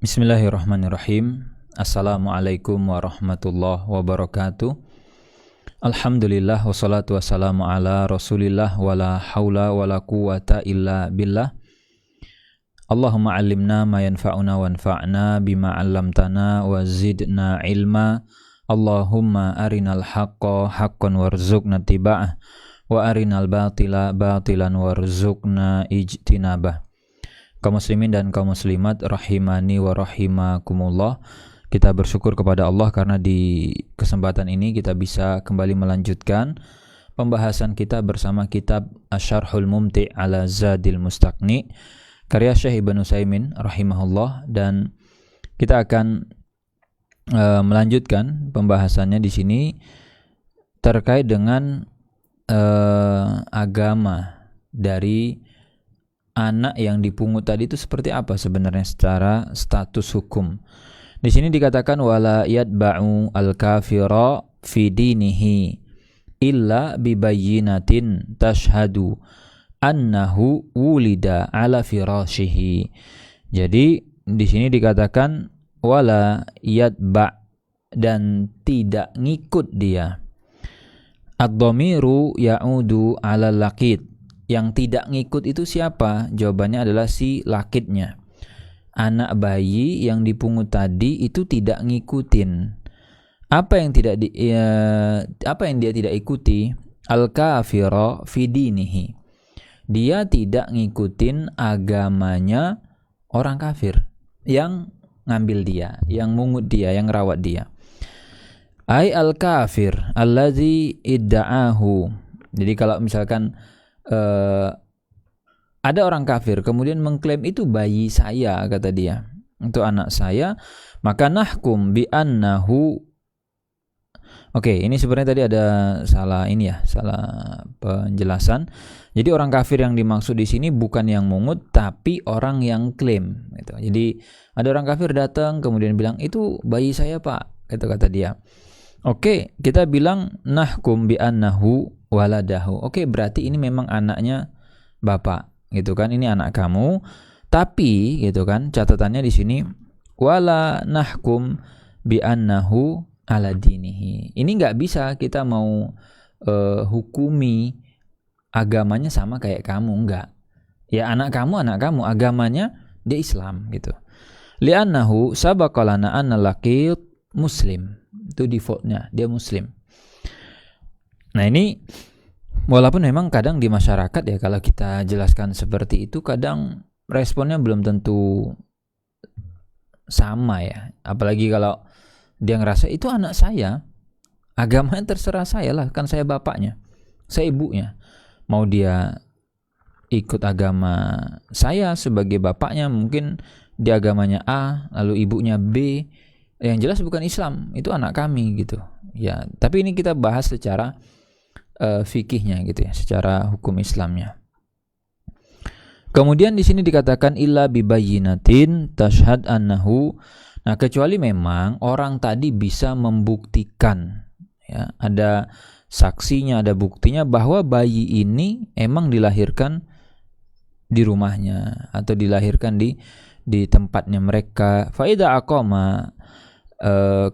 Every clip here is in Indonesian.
Bismillahirrahmanirrahim. Assalamualaikum warahmatullahi wabarakatuh. Alhamdulillah wassalatu wassalamu ala rasulillah wala hawla wala quwata illa billah. Allahumma allimna ma yanfa'una wanfa'na bima 'allamtana wa zidna ilma. Allahumma arinal haqqa haqqan warzuqna tiba'ah wa arinal batila batilan warzuqna ijtinabah. Kaum muslimin dan kaum muslimat rahimani wa rahimakumullah. Kita bersyukur kepada Allah karena di kesempatan ini kita bisa kembali melanjutkan pembahasan kita bersama kitab Asy-Syarhul Mumti' ala Zadil Mustaqni karya Syekh Ibnu Utsaimin rahimahullah, dan kita akan melanjutkan pembahasannya di sini terkait dengan agama dari anak yang dipungut tadi itu seperti apa sebenarnya secara status hukum. Di sini dikatakan wala yatba'u al-kafira fi dinihi illa bibayyinatin tashhadu annahu wulida ala firashihi. Jadi di sini dikatakan wala yatba' dan tidak ngikut dia. Ad-dhamiru ya'udu ala laqit. Yang tidak ngikut itu siapa? Jawabannya adalah si lakitnya. Anak bayi yang dipungut tadi itu tidak ngikutin. Apa yang dia tidak ikuti? Al-kafira fi dinihi. Dia tidak ngikutin agamanya orang kafir yang ngambil dia, yang mungut dia, yang rawat dia. Ai al-kafir allazi idda'ahu. Jadi kalau misalkan ada orang kafir kemudian mengklaim itu bayi saya, kata dia, untuk anak saya, maka nahkum bi annahu. Oke, ini sebenarnya tadi ada salah penjelasan. Jadi orang kafir yang dimaksud di sini bukan yang mungut tapi orang yang klaim gitu. Jadi ada orang kafir datang kemudian bilang itu bayi saya, Pak, itu kata dia. Oke, kita bilang nahkum bi annahu waladahu. Oke, berarti ini memang anaknya bapak, gitu kan? Ini anak kamu. Tapi, gitu kan? Catatannya di sini wala nahkum bi annahu ala dinihi. Ini nggak bisa kita mau hukumi agamanya sama kayak kamu, enggak. Ya anak kamu, agamanya dia Islam, gitu. Li'annahu sabaqalana anna laqit muslim. Itu defaultnya, dia muslim. Nah ini walaupun memang kadang di masyarakat ya kalau kita jelaskan seperti itu kadang responnya belum tentu sama ya. Apalagi kalau dia ngerasa itu anak saya, agamanya terserah saya lah, kan saya bapaknya, saya ibunya. Mau dia ikut agama saya sebagai bapaknya, mungkin di agamanya A, lalu ibunya B, yang jelas bukan Islam, itu anak kami gitu. Ya, tapi ini kita bahas secara fikihnya gitu ya, secara hukum Islamnya. Kemudian di sini dikatakan illa bibayyinatin tashhad annahu. Nah, kecuali memang orang tadi bisa membuktikan ya, ada saksinya, ada buktinya bahwa bayi ini emang dilahirkan di rumahnya atau dilahirkan di tempatnya mereka. Fa idza aqama,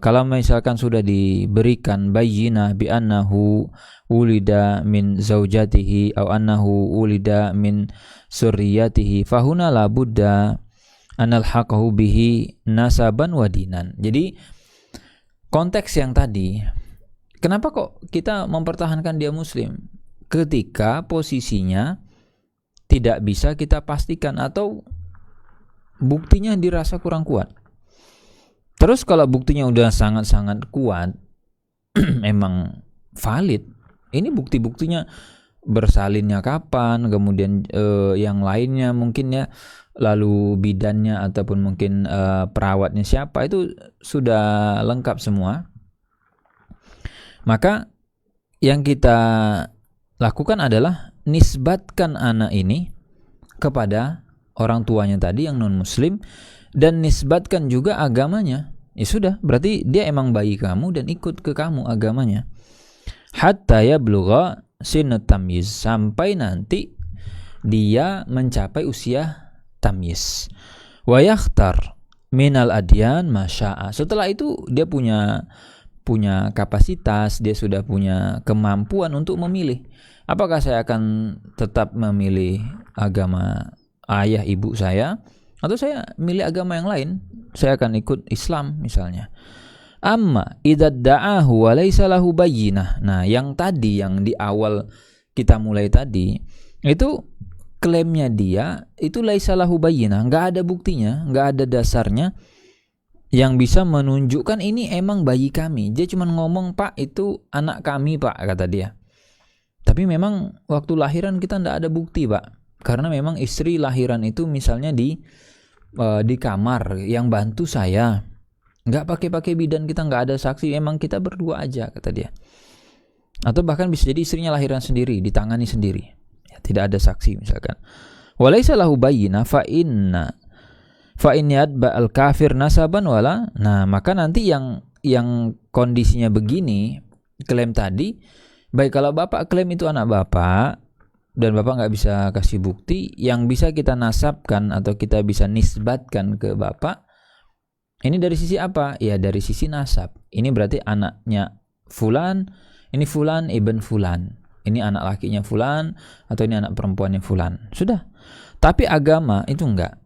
kalau misalkan sudah diberikan bayyinah bi annahu ulida min zaujatihi aw annahu ulida min surriyatihi fahuna la budda anal haqahu bihi nasaban wa dinan. Jadi konteks yang tadi, kenapa kok kita mempertahankan dia muslim ketika posisinya tidak bisa kita pastikan atau buktinya dirasa kurang kuat. Terus kalau buktinya udah sangat-sangat kuat, emang valid. Ini bukti-buktinya bersalinnya kapan, kemudian yang lainnya mungkin ya, lalu bidannya ataupun mungkin perawatnya siapa, itu sudah lengkap semua. Maka yang kita lakukan adalah nisbatkan anak ini kepada orang tuanya tadi yang non-muslim, dan nisbatkan juga agamanya. Ya sudah, berarti dia emang bayi kamu dan ikut ke kamu agamanya. Hatta yablugha sinut tamyiz, sampai nanti dia mencapai usia tamyiz. Wa yakhtar minal adyan masya'a. Setelah itu dia punya kapasitas, dia sudah punya kemampuan untuk memilih. Apakah saya akan tetap memilih agama ayah ibu saya, atau saya milih agama yang lain? Saya akan ikut Islam misalnya. Amma idza da'ahu wa laisa lahu bayyinah. Nah, yang tadi yang di awal kita mulai tadi itu klaimnya dia itu laisa lahu bayyinah, enggak ada buktinya, enggak ada dasarnya yang bisa menunjukkan ini emang bayi kami. Dia cuma ngomong, "Pak, itu anak kami, Pak," kata dia. Tapi memang waktu lahiran kita enggak ada bukti, Pak. Karena memang istri lahiran itu misalnya di kamar yang bantu saya. Enggak pakai bidan, kita enggak ada saksi, emang kita berdua aja, kata dia. Atau bahkan bisa jadi istrinya lahiran sendiri, ditangani sendiri. Ya, tidak ada saksi misalkan. Walaisa lahu bayyinah fa in yadba al kafir nasaban wala. Nah, maka nanti yang kondisinya begini, klaim tadi, baik kalau bapak klaim itu anak bapak dan bapak nggak bisa kasih bukti, yang bisa kita nasabkan atau kita bisa nisbatkan ke bapak, ini dari sisi apa? Ya dari sisi nasab. Ini berarti anaknya fulan, ini fulan ibn fulan. Ini anak lakinya fulan atau ini anak perempuannya fulan. Sudah. Tapi agama itu enggak.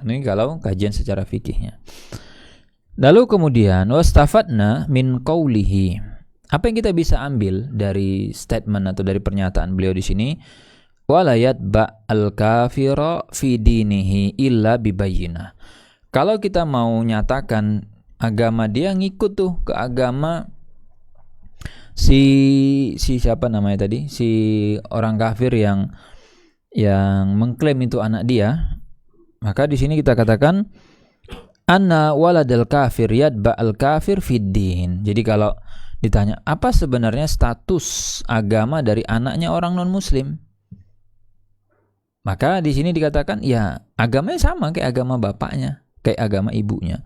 Ini kalau kajian secara fikihnya. Lalu kemudian wastafadna min qawlihi. Apa yang kita bisa ambil dari statement atau dari pernyataan beliau di sini? Walayat ba'al kafira fi dinihi illa bibayyinah. Kalau kita mau nyatakan agama dia, ngikut tuh ke agama si siapa namanya tadi? Si orang kafir yang mengklaim itu anak dia. Maka di sini kita katakan anna waladal kafir yatba'al kafir fid din. Jadi kalau ditanya apa sebenarnya status agama dari anaknya orang non muslim, maka di sini dikatakan ya agamanya sama kayak agama bapaknya, kayak agama ibunya.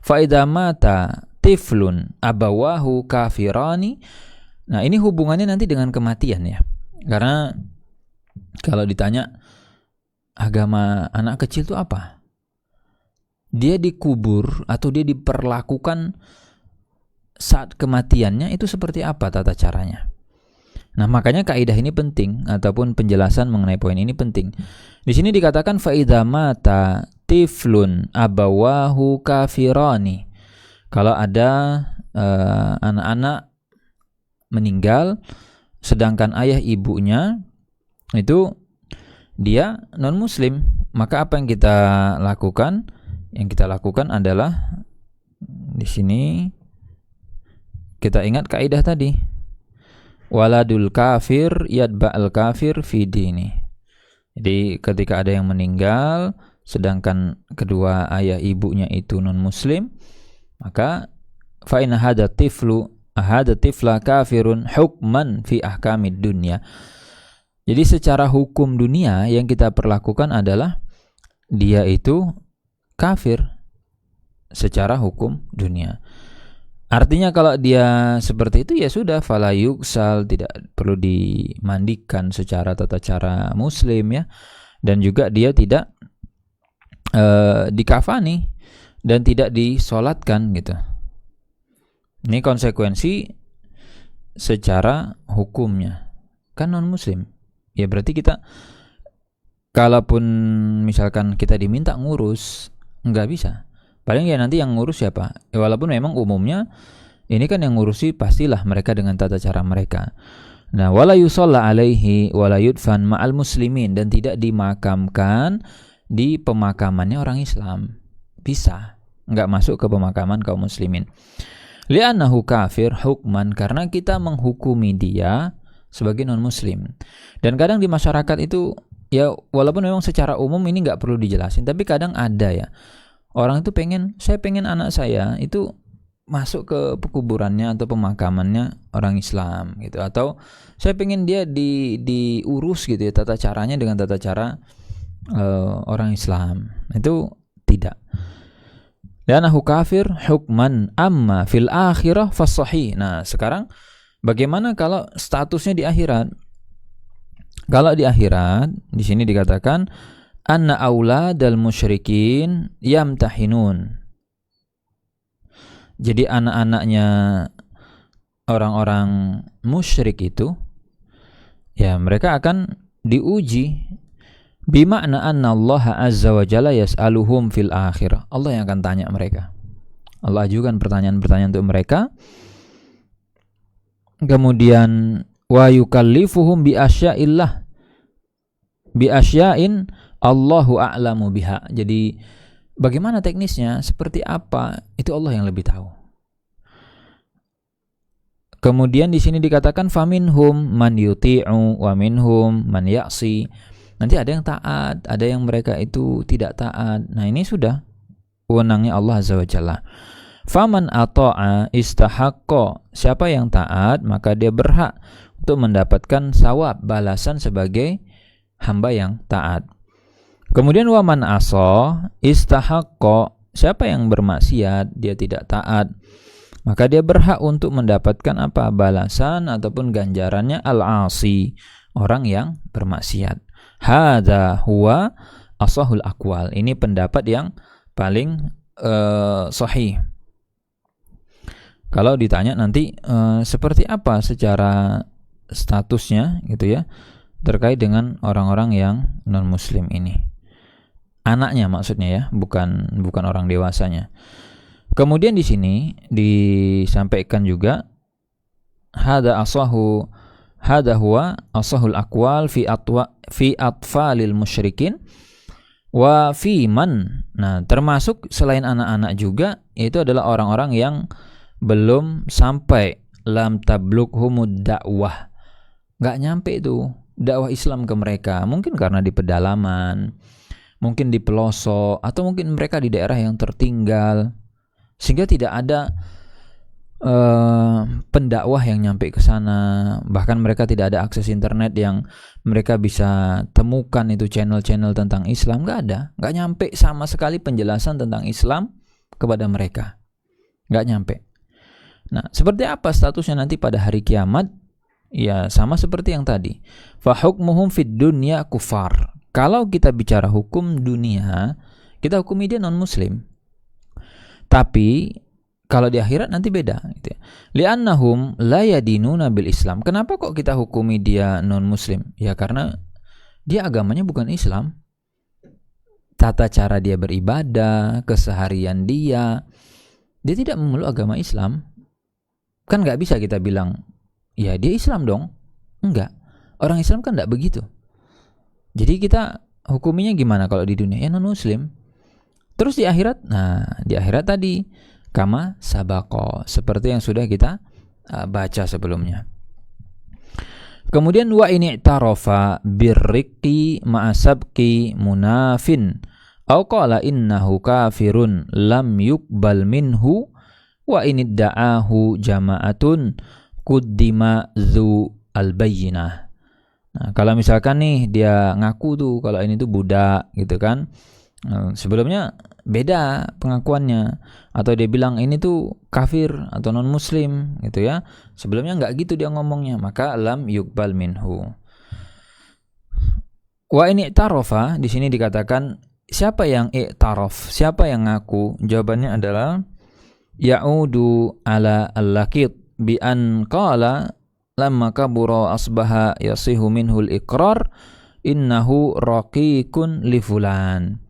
Fa idza mata tiflun abawahu kafirani. Nah, ini hubungannya nanti dengan kematian ya. Karena kalau ditanya agama anak kecil itu apa? Dia dikubur atau dia diperlakukan saat kematiannya itu seperti apa tata caranya? Nah, makanya kaidah ini penting ataupun penjelasan mengenai poin ini penting. Di sini dikatakan fa idza mata tiflun abawahu kafirani. Kalau ada anak-anak meninggal sedangkan ayah ibunya itu dia non muslim, maka apa yang kita lakukan? Yang kita lakukan adalah di sini kita ingat kaidah tadi. Waladul kafir yatba'al kafir fi dini. Jadi ketika ada yang meninggal sedangkan kedua ayah ibunya itu non muslim, maka fa in hadha tifla kafirun hukman fi ahkamid dunya. Jadi secara hukum dunia yang kita perlakukan adalah dia itu kafir secara hukum dunia. Artinya kalau dia seperti itu ya sudah fala yuksal, tidak perlu dimandikan secara tata cara muslim ya, dan juga dia tidak dikafani dan tidak disolatkan gitu. Ini konsekuensi secara hukumnya, kan non muslim. Ya berarti kita kalaupun misalkan kita diminta ngurus, nggak bisa. Paling ya nanti yang ngurus siapa? Ya, walaupun memang umumnya ini kan yang ngurusi pastilah mereka dengan tata cara mereka. Nah, wala yusalla alaihi wala yudfan ma'al muslimin, dan tidak dimakamkan di pemakamannya orang Islam. Bisa, nggak masuk ke pemakaman kaum muslimin. Li'annahu kafir hukman, karena kita menghukumi dia sebagai non muslim. Dan kadang di masyarakat itu ya walaupun memang secara umum ini nggak perlu dijelasin, tapi kadang ada ya orang itu saya pengen anak saya itu masuk ke pekuburannya atau pemakamannya orang Islam gitu, atau saya pengen dia diurus gitu ya tata caranya dengan tata cara orang Islam. Itu tidak. Li'annahu kafir hukman amma fil akhirah fasahih. Nah, sekarang bagaimana kalau statusnya di akhirat? Kalau di akhirat, di sini dikatakan anna auladal musyrikin yamtahinun. Jadi anak-anaknya orang-orang musyrik itu, ya mereka akan diuji. Bima'na anna Allah azza wa jalla yas'aluhum fil akhirah. Allah yang akan tanya mereka. Allah ajukan pertanyaan-pertanyaan untuk mereka. Kemudian wa yukallifuhum bi asya'in Allahu a'lamu biha. Jadi bagaimana teknisnya, seperti apa, itu Allah yang lebih tahu. Kemudian di sini dikatakan faminhum man yuti'u wa minhum man ya'si. Nanti ada yang taat, ada yang mereka itu tidak taat. Nah, ini sudah wewenangnya Allah azza wa jalla. Faman ata'a istahaqqa. Siapa yang taat, maka dia berhak untuk mendapatkan sawab, balasan sebagai hamba yang taat. Kemudian waman asa istahaqqa. Siapa yang bermaksiat, dia tidak taat, maka dia berhak untuk mendapatkan apa? Balasan ataupun ganjarannya al-asi, orang yang bermaksiat. Hadza huwa ashahul aqwal. Ini pendapat yang paling sahih. Kalau ditanya nanti seperti apa secara statusnya gitu ya, terkait dengan orang-orang yang non muslim ini. Anaknya maksudnya ya, bukan orang dewasanya. Kemudian di sini disampaikan juga hadza huwa ashahul aqwal fi atfalil musyrikin wa fi man. Nah, termasuk selain anak-anak juga, itu adalah orang-orang yang belum sampai lam tablughumud dakwah. Enggak nyampe itu dakwah Islam ke mereka, mungkin karena di pedalaman, mungkin di pelosok, atau mungkin mereka di daerah yang tertinggal, sehingga tidak ada pendakwah yang nyampe ke sana. Bahkan mereka tidak ada akses internet yang mereka bisa temukan itu channel-channel tentang Islam. Nggak nyampe sama sekali penjelasan tentang Islam kepada mereka, nggak nyampe. Nah, seperti apa statusnya nanti pada hari kiamat? Ya, sama seperti yang tadi. Fa hukmuhum fid dunya kufar. Kalau kita bicara hukum dunia, kita hukumi dia non muslim. Tapi kalau di akhirat nanti beda gitu ya. Li'annahum la yadinuna bil Islam. Kenapa kok kita hukumi dia non muslim? Ya karena dia agamanya bukan Islam. Tata cara dia beribadah, keseharian dia tidak memeluk agama Islam. Kan enggak bisa kita bilang, ya dia Islam dong. Enggak. Orang Islam kan enggak begitu. Jadi kita hukuminya gimana kalau di dunia? Ya non muslim. Terus di akhirat, nah di akhirat tadi kama sabaqo, seperti yang sudah kita baca sebelumnya. Kemudian wa ini i'tarafa birriqi ma'asabki munafin au qala innahu kafirun lam yuqbal minhu wa in da'ahu jama'atun quddima dzu albayyinah. Nah, kalau misalkan nih dia ngaku tuh kalau ini tuh budak gitu kan, sebelumnya beda pengakuannya, atau dia bilang ini tuh kafir atau non muslim gitu ya, sebelumnya nggak gitu dia ngomongnya, maka lam yuqbal minhu. Wa ini i'tarafa, di sini dikatakan siapa yang i'taraf, siapa yang ngaku, jawabannya adalah ya'udu ala al-laqit bi an qala lamma kabura asbaha yasihu minhul iqrar innahu raqiqun li fulan.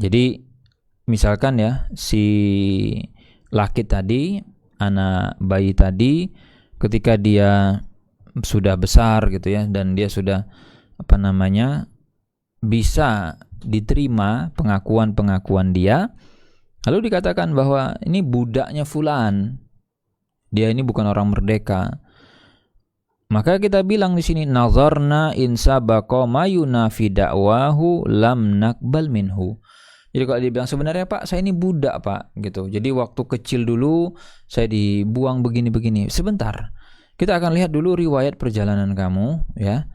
Jadi misalkan ya, si laki tadi, anak bayi tadi, ketika dia sudah besar gitu ya, dan dia sudah bisa diterima pengakuan dia, lalu dikatakan bahwa ini budaknya fulan, dia ini bukan orang merdeka, maka kita bilang di sini nazarna in sabaqa mayuna fi da'wahu lam naqbal minhu. Jadi kalau dia bilang sebenarnya Pak, saya ini budak Pak gitu. Jadi waktu kecil dulu saya dibuang begini-begini. Sebentar, kita akan lihat dulu riwayat perjalanan kamu ya.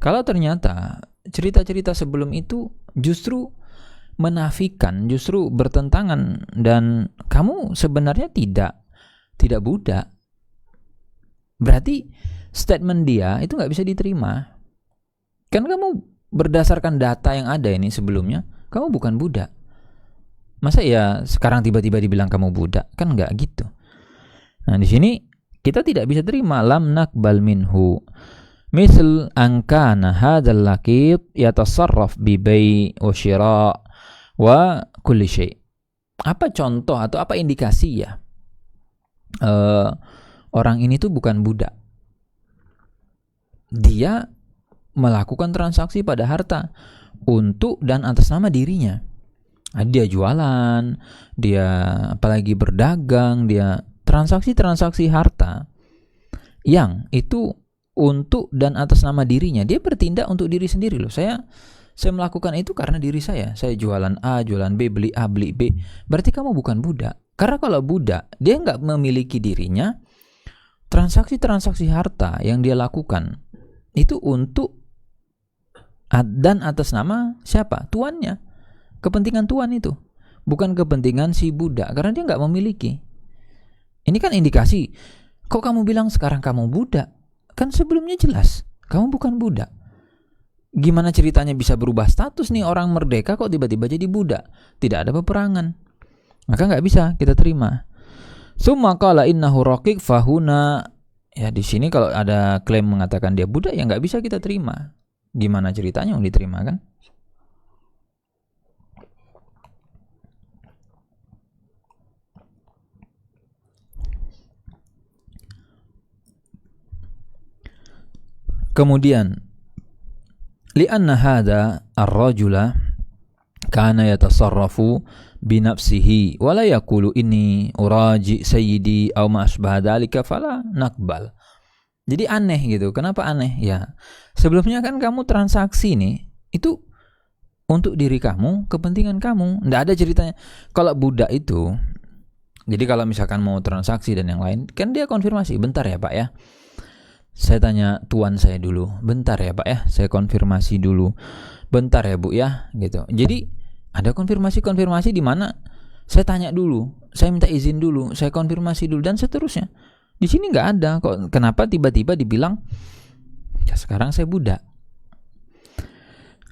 Kalau ternyata cerita-cerita sebelum itu justru menafikan, justru bertentangan, dan kamu sebenarnya tidak budak, berarti statement dia itu nggak bisa diterima. Kan kamu berdasarkan data yang ada ini sebelumnya, kamu bukan budak. Masa ya sekarang tiba-tiba dibilang kamu budak? Kan enggak gitu. Nah, di sini kita tidak bisa terima lam naqbal minhu. Misal angkana hadzal laqit yatasarraf bi bai' wa syira' wa kulli syai'. Apa contoh atau apa indikasi ya? Orang ini tuh bukan budak. Dia melakukan transaksi pada harta untuk dan atas nama dirinya. Dia jualan, dia apalagi berdagang, dia transaksi-transaksi harta yang itu untuk dan atas nama dirinya. Dia bertindak untuk diri sendiri loh. Saya melakukan itu karena diri saya. Saya jualan A, jualan B, beli A, beli B. Berarti kamu bukan budak. Karena kalau budak, dia nggak memiliki dirinya. Transaksi-transaksi harta yang dia lakukan itu untuk dan atas nama siapa? Tuannya. Kepentingan tuan itu, bukan kepentingan si budak, karena dia nggak memiliki. Ini kan indikasi. Kok kamu bilang sekarang kamu budak? Kan sebelumnya jelas kamu bukan budak. Gimana ceritanya bisa berubah status nih, orang merdeka kok tiba-tiba jadi budak? Tidak ada peperangan, maka nggak bisa kita terima. Summa qala innahu raqiq fahuna. Ya di sini kalau ada klaim mengatakan dia budak, ya nggak bisa kita terima. Gimana ceritanya yang diterima kan? Kemudian li'anna hadha ar-rajula kana yatasarrafu bi nafsihi wa la yaqulu inni uraji sayyidi aw ma asbaha dzalika fala naqbal. Jadi aneh gitu. Kenapa aneh? Ya, sebelumnya kan kamu transaksi nih itu untuk diri kamu, kepentingan kamu. Nggak ada ceritanya. Kalau budak itu, jadi kalau misalkan mau transaksi dan yang lain, kan dia konfirmasi, bentar ya Pak ya. Saya tanya tuan saya dulu, bentar ya Pak ya, saya konfirmasi dulu, bentar ya Bu ya, gitu. Jadi ada konfirmasi di mana saya tanya dulu, saya minta izin dulu, saya konfirmasi dulu dan seterusnya. Di sini nggak ada kok. Kenapa tiba-tiba dibilang ya sekarang saya budak?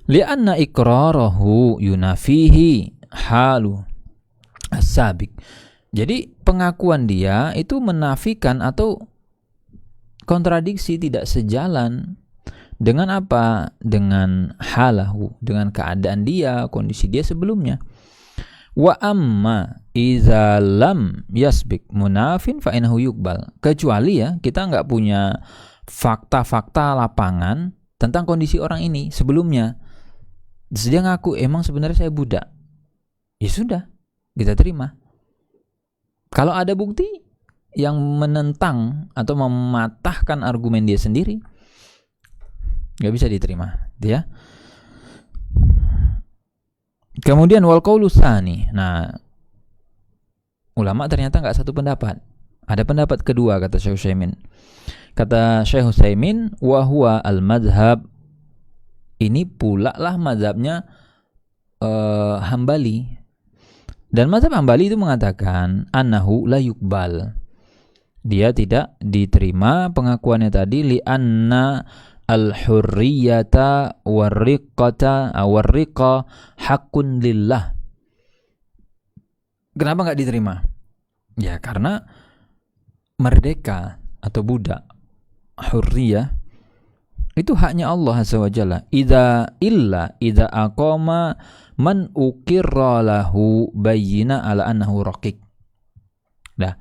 Li'anna iqrarahu yunafihi halu as-sabiq. Jadi pengakuan dia itu menafikan atau kontradiksi, tidak sejalan dengan apa? Dengan halahu, dengan keadaan dia, kondisi dia sebelumnya. Wa amma iza lam yasbik munafin fa innahu yuqbal. Kecuali ya kita nggak punya fakta-fakta lapangan tentang kondisi orang ini sebelumnya. Terus dia ngaku emang sebenarnya saya budak. Ya sudah, kita terima. Kalau ada bukti yang menentang atau mematahkan argumen dia sendiri, nggak bisa diterima, ya. Kemudian wal qaulu tsani. Nah, ulama ternyata nggak satu pendapat. Ada pendapat kedua kata Syekh Utsaimin. Kata Syekh Utsaimin, wa huwa al madhab. Ini pula lah mazhabnya Hambali. Dan mazhab Hambali itu mengatakan annahu la yuqbal. Dia tidak diterima pengakuannya tadi li'anna al-hurriyata warriqata warriqa haqqun lillah. Kenapa enggak diterima? Ya karena merdeka atau budak, hurriyah itu haknya Allah Azza wa Jalla. Idza aqama man uqirra lahu bayyina ala annahu raqiq. Nah,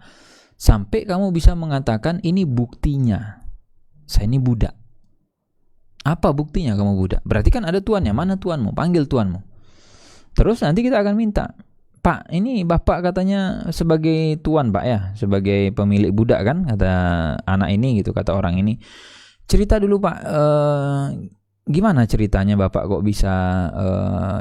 sampai kamu bisa mengatakan ini buktinya saya ini budak. Apa buktinya kamu budak? Berarti kan ada tuannya. Mana tuanmu? Panggil tuanmu. Terus nanti kita akan minta, Pak, ini bapak katanya sebagai tuan Pak ya, sebagai pemilik budak kan, kata anak ini gitu, kata orang ini. Cerita dulu Pak, gimana ceritanya bapak kok bisa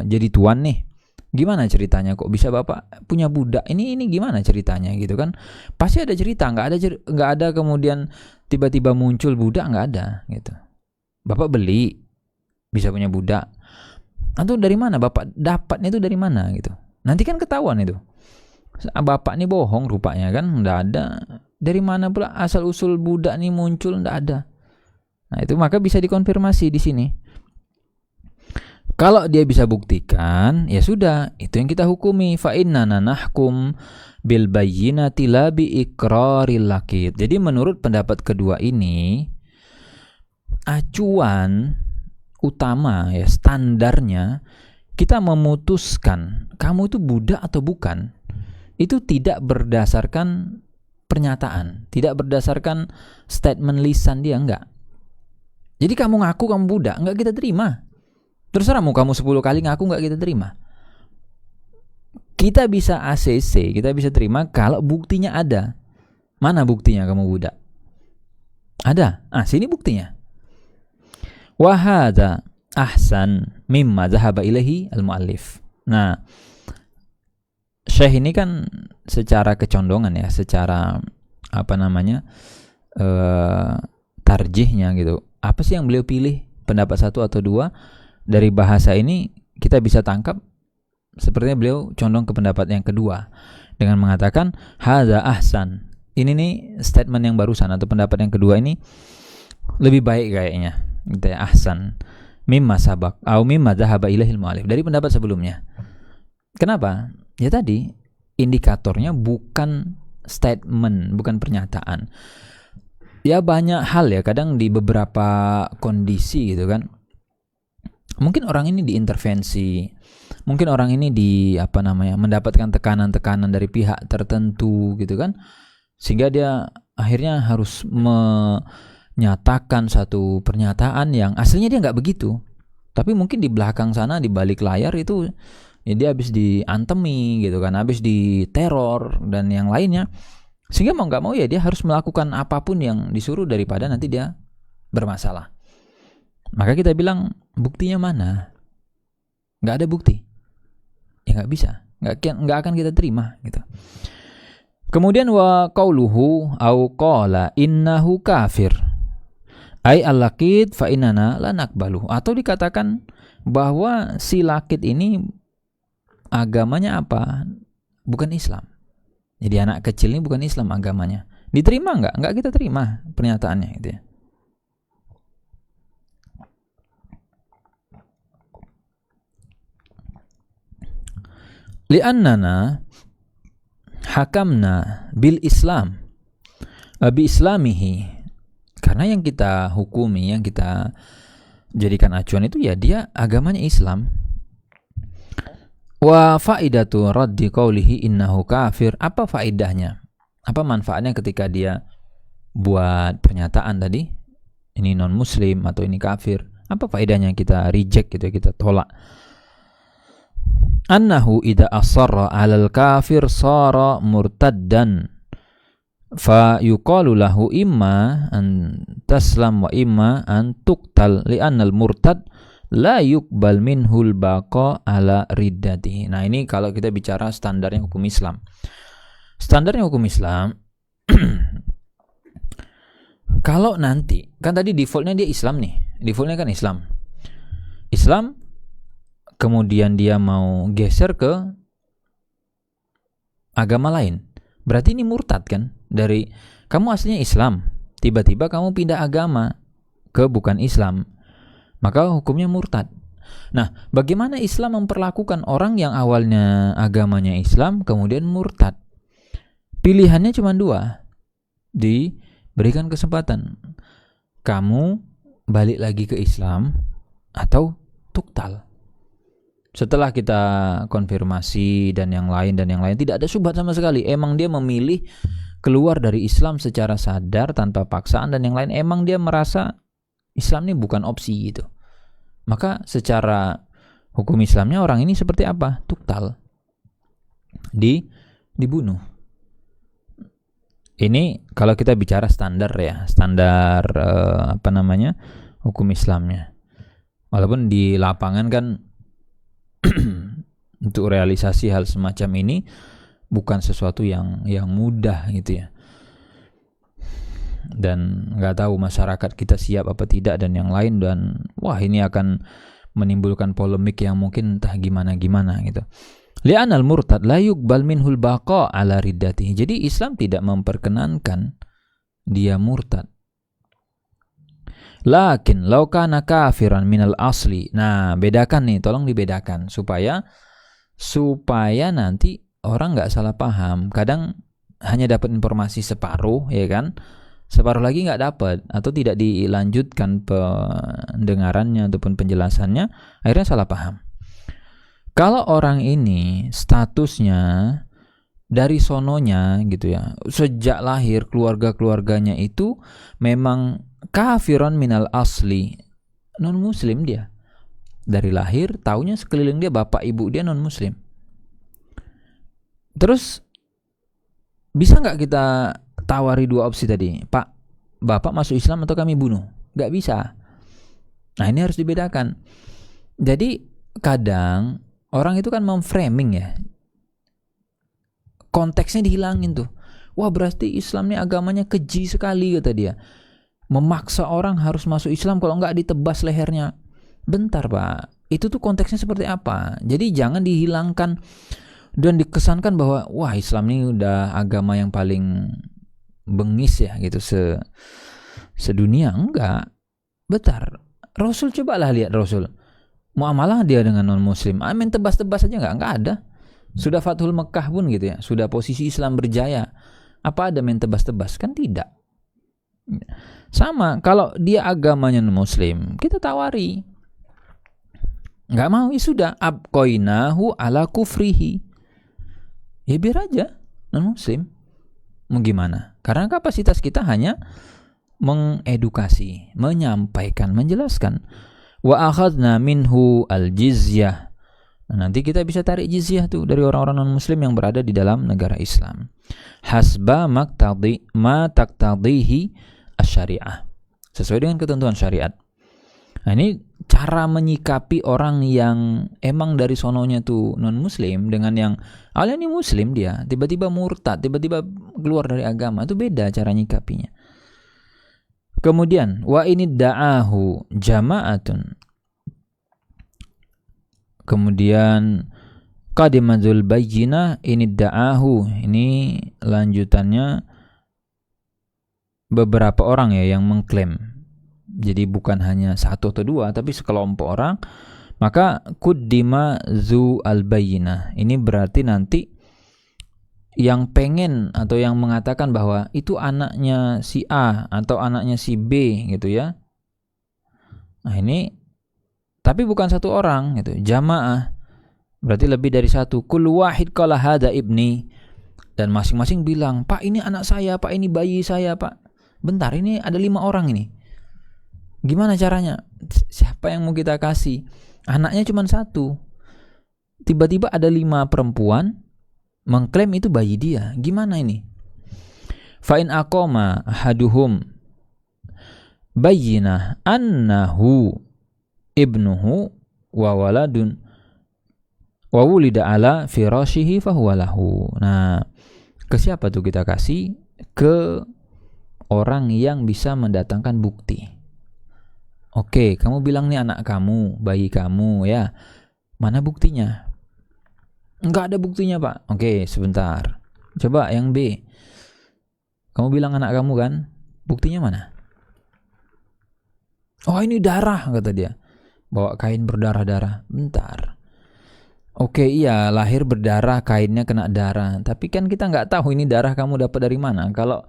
jadi tuan nih? Gimana ceritanya kok bisa bapak punya budak ini gimana ceritanya gitu kan? Pasti ada cerita, nggak ada kemudian tiba-tiba muncul budak, nggak ada gitu. Bapak beli bisa punya budak, atau dari mana bapak dapatnya itu dari mana gitu? Nanti kan ketahuan itu. Bapak ini bohong rupanya kan, nggak ada. Dari mana pula asal usul budak ini muncul, nggak ada. Nah itu maka bisa dikonfirmasi di sini. Kalau dia bisa buktikan, ya sudah, itu yang kita hukumi. Fa innana nahkum bil bayyinati la bi iqraril laqit. Jadi menurut pendapat kedua ini, acuan utama ya, standarnya kita memutuskan kamu itu budak atau bukan, itu tidak berdasarkan pernyataan, tidak berdasarkan statement lisan dia, enggak. Jadi kamu ngaku kamu budak, enggak kita terima. Terserah mau kamu 10 kali ngaku, enggak kita terima. Kita bisa ACC, kita bisa terima kalau buktinya ada. Mana buktinya kamu budak? Ada. Sini buktinya. Wa hadza ahsan mimma zahaba ilaihi al-muallif. Nah, Syekh ini kan secara kecondongan ya, secara tarjihnya gitu. Apa sih yang beliau pilih? Pendapat 1 atau 2? Dari bahasa ini kita bisa tangkap sepertinya beliau condong ke pendapat yang kedua dengan mengatakan hadza ahsan. Ini nih statement yang barusan atau pendapat yang kedua ini lebih baik kayaknya. Gitu ya, ahsan mimma sabaq au mimma dhahaba ilaihil mu'allif, dari pendapat sebelumnya. Kenapa? Ya tadi indikatornya bukan statement, bukan pernyataan. Ya banyak hal ya, kadang di beberapa kondisi gitu kan. Mungkin orang ini diintervensi, mungkin orang ini mendapatkan tekanan-tekanan dari pihak tertentu gitu kan, sehingga dia akhirnya harus menyatakan satu pernyataan yang aslinya dia nggak begitu, tapi mungkin di belakang sana, di balik layar itu ya dia habis diantemi gitu kan, habis diteror dan yang lainnya, sehingga mau nggak mau ya dia harus melakukan apapun yang disuruh daripada nanti dia bermasalah. Maka kita bilang buktinya mana? Nggak ada bukti, ya nggak bisa, nggak akan kita terima gitu. Kemudian wa qauluhu au qala innahu kafir ai al-laqid fa innana la naqbalu, atau dikatakan bahwa si Laqid ini agamanya apa? Bukan Islam. Jadi anak kecil ini bukan Islam agamanya. Diterima nggak? Nggak kita terima pernyataannya gitu ya. Li'annana hakamna bil Islam bi islamihi, karena yang kita hukumi, yang kita jadikan acuan itu ya dia agamanya Islam. Wa faidatu raddi qawlihi innahu kafir, apa faidahnya? Apa manfaatnya ketika dia buat pernyataan tadi ini non muslim atau ini kafir? Apa faedahnya kita reject gitu ya, kita tolak? Annahu idza asarra 'alal kafir sara murtaddan fa yuqalu lahu imma an taslam wa imma an tuqtal li'annal murtad la yuqbal minhul baqa ala riddati. Nah, ini kalau kita bicara standarnya hukum Islam. Standarnya hukum Islam kalau nanti kan tadi defaultnya dia Islam nih. Defaultnya kan Islam. Kemudian dia mau geser ke agama lain, berarti ini murtad kan? Dari kamu aslinya Islam, tiba-tiba kamu pindah agama ke bukan Islam, maka hukumnya murtad. Nah, bagaimana Islam memperlakukan orang yang awalnya agamanya Islam kemudian murtad? Pilihannya cuma 2, diberikan kesempatan, kamu balik lagi ke Islam atau tuktal. Setelah kita konfirmasi dan yang lain tidak ada syubhat sama sekali. Emang dia memilih keluar dari Islam secara sadar tanpa paksaan dan yang lain, emang dia merasa Islam ini bukan opsi gitu. Maka secara hukum Islamnya orang ini seperti apa? Tuktal. Dibunuh. Ini kalau kita bicara standar ya, standar hukum Islamnya. Walaupun di lapangan kan untuk realisasi hal semacam ini bukan sesuatu yang mudah gitu ya, dan nggak tahu masyarakat kita siap apa tidak dan yang lain, dan wah ini akan menimbulkan polemik yang mungkin entah gimana gitu. Li'anal murtad la yuqbal minhul baqa ala riddatihi. Jadi Islam tidak memperkenankan dia murtad. Lakin law kana kafiran minal asli. Nah, bedakan nih, tolong dibedakan supaya nanti orang nggak salah paham. Kadang hanya dapat informasi separuh, ya kan? Separuh lagi nggak dapat atau tidak dilanjutkan pendengarannya ataupun penjelasannya, akhirnya salah paham. Kalau orang ini statusnya dari sononya gitu ya, sejak lahir keluarganya itu memang kafiron minal asli, non muslim dia. Dari lahir taunya sekeliling dia bapak ibu dia non muslim. Terus bisa nggak kita tawari dua opsi tadi, Pak, bapak masuk Islam atau kami bunuh? Nggak bisa. Nah, ini harus dibedakan. Jadi kadang orang itu kan memframing ya, konteksnya dihilangin tuh. Wah, berarti Islam ini agamanya keji sekali, kata dia. Memaksa orang harus masuk Islam, kalau enggak ditebas lehernya. Bentar Pak, itu tuh konteksnya seperti apa? Jadi jangan dihilangkan dan dikesankan bahwa wah, Islam ini udah agama yang paling bengis ya gitu sedunia. Enggak. Bentar, Rasul, cobalah lihat Rasul. Muamalah dia dengan non muslim, main tebas-tebas aja enggak ada. Sudah Fathul Mekah pun gitu ya, sudah posisi Islam berjaya, apa ada main tebas-tebas? Kan tidak. Sama kalau dia agamanya non muslim, kita tawari. Enggak mau, ya sudah, abqainahu ala kufrihi. Ya biar aja non muslim. Mau gimana? Karena kapasitas kita hanya mengedukasi, menyampaikan, menjelaskan. Wa akhadna minhu al-jizyah. Nah, nanti kita bisa tarik jizyah tuh dari orang-orang non-muslim yang berada di dalam negara Islam. Hasba ma taqtadihi asy-syariah. Sesuai dengan ketentuan syariat. Nah, ini cara menyikapi orang yang emang dari sononya tuh non-muslim dengan yang awalnya ini muslim, dia tiba-tiba murtad, tiba-tiba keluar dari agama. Itu beda cara nyikapinya. Kemudian wa ini da'ahu jama'atun. Kemudian qadimatul bayyinah ini da'ahu. Ini lanjutannya beberapa orang ya yang mengklaim. Jadi bukan hanya satu atau dua, tapi sekelompok orang. Maka kuddima zu al-bayyinah. Ini berarti nanti yang pengen atau yang mengatakan bahwa itu anaknya si A atau anaknya si B gitu ya. Nah, ini tapi bukan satu orang gitu, jamaah. Berarti lebih dari satu. Kullu wahid qala hada ibni. Dan masing-masing bilang, "Pak, ini anak saya, Pak, ini bayi saya, Pak." Bentar, ini ada 5 orang ini. Gimana caranya? Siapa yang mau kita kasih? Anaknya cuma 1. Tiba-tiba ada 5 perempuan mengklaim itu bayi dia. Gimana ini? Fa in aqama ahaduhum bayyinah annahu ibnuhu wa waladun wa wulida ala firashihi fa huwa lahu. Nah, ke siapa tuh kita kasih? Ke orang yang bisa mendatangkan bukti. Oke, kamu bilang nih anak kamu, bayi kamu ya. Mana buktinya? Enggak ada buktinya, Pak. Oke, sebentar. Coba yang B. Kamu bilang anak kamu kan? Buktinya mana? Oh, ini darah, kata dia. Bawa kain berdarah-darah. Bentar. Oke, iya, lahir berdarah, kainnya kena darah. Tapi kan kita nggak tahu ini darah kamu dapat dari mana. Kalau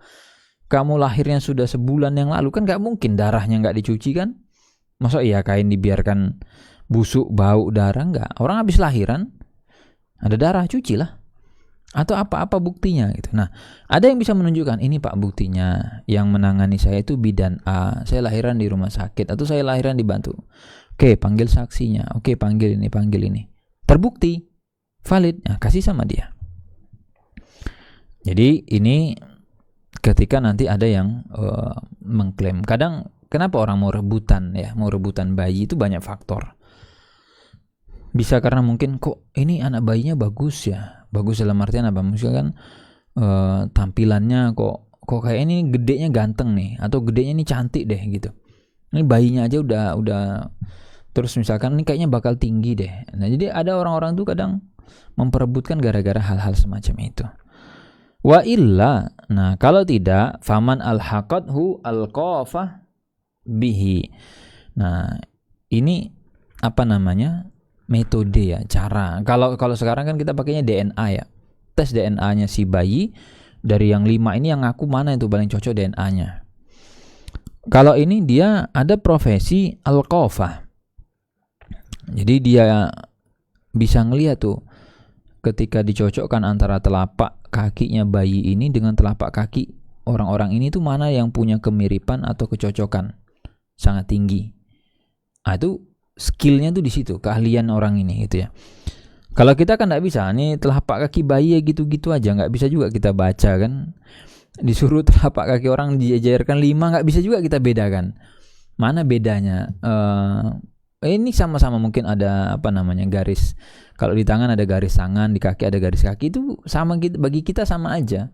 kamu lahirnya sudah sebulan yang lalu, kan nggak mungkin darahnya nggak dicuci kan? Masa iya kain dibiarkan busuk, bau, darah? Nggak. Orang habis lahiran, ada darah, cucilah. Atau apa-apa buktinya gitu. Nah, ada yang bisa menunjukkan ini Pak buktinya. Yang menangani saya itu bidan A. Saya lahiran di rumah sakit atau saya lahiran dibantu. Oke, panggil saksinya. Oke, panggil ini, panggil ini. Terbukti, valid. Nah, kasih sama dia. Jadi ini ketika nanti ada yang mengklaim. Kadang kenapa orang mau rebutan ya, mau rebutan bayi itu banyak faktor. Bisa karena mungkin kok ini anak bayinya bagus ya. Bagus dalam artian apa? Misalkan tampilannya kok kayak ini gedenya ganteng nih, atau gedenya ini cantik deh gitu. Ini bayinya aja udah terus misalkan ini kayaknya bakal tinggi deh. Nah, jadi ada orang-orang tuh kadang memperebutkan gara-gara hal-hal semacam itu. Wa illa, nah kalau tidak, faman alhaqathu alqafah bihi. Nah, ini apa namanya? Metode ya, cara. Kalau sekarang kan kita pakainya DNA ya. Tes DNA-nya si bayi dari yang 5 ini yang ngaku mana itu paling cocok DNA-nya. Kalau ini dia ada profesi al-qafah. Jadi dia bisa ngelihat tuh ketika dicocokkan antara telapak kakinya bayi ini dengan telapak kaki orang-orang ini tuh mana yang punya kemiripan atau kecocokan sangat tinggi. Itu skillnya tuh di situ, keahlian orang ini gitu ya. Kalau kita kan nggak bisa, nih telapak kaki bayi ya gitu-gitu aja, nggak bisa juga kita baca kan. Disuruh telapak kaki orang diajarkan 5, nggak bisa juga kita bedakan. Mana bedanya? Ini sama-sama mungkin ada apa namanya garis. Kalau di tangan ada garis tangan, di kaki ada garis kaki, itu sama bagi kita sama aja.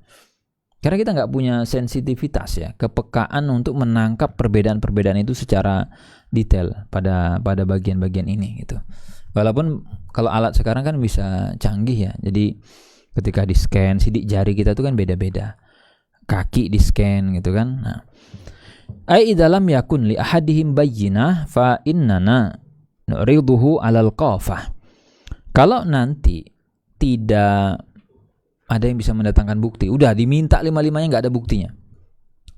Karena kita nggak punya sensitivitas ya, kepekaan untuk menangkap perbedaan-perbedaan itu secara detail pada bagian-bagian ini gitu. Walaupun kalau alat sekarang kan bisa canggih ya, jadi ketika di scan sidik jari kita tuh kan beda-beda, kaki di scan gitu kan. Nah, ai dalam yakun li ahadihim bayyinah fa innana nuriduhu alal qafah. Kalau nanti tidak ada yang bisa mendatangkan bukti, udah diminta 5-5-nya nggak ada buktinya.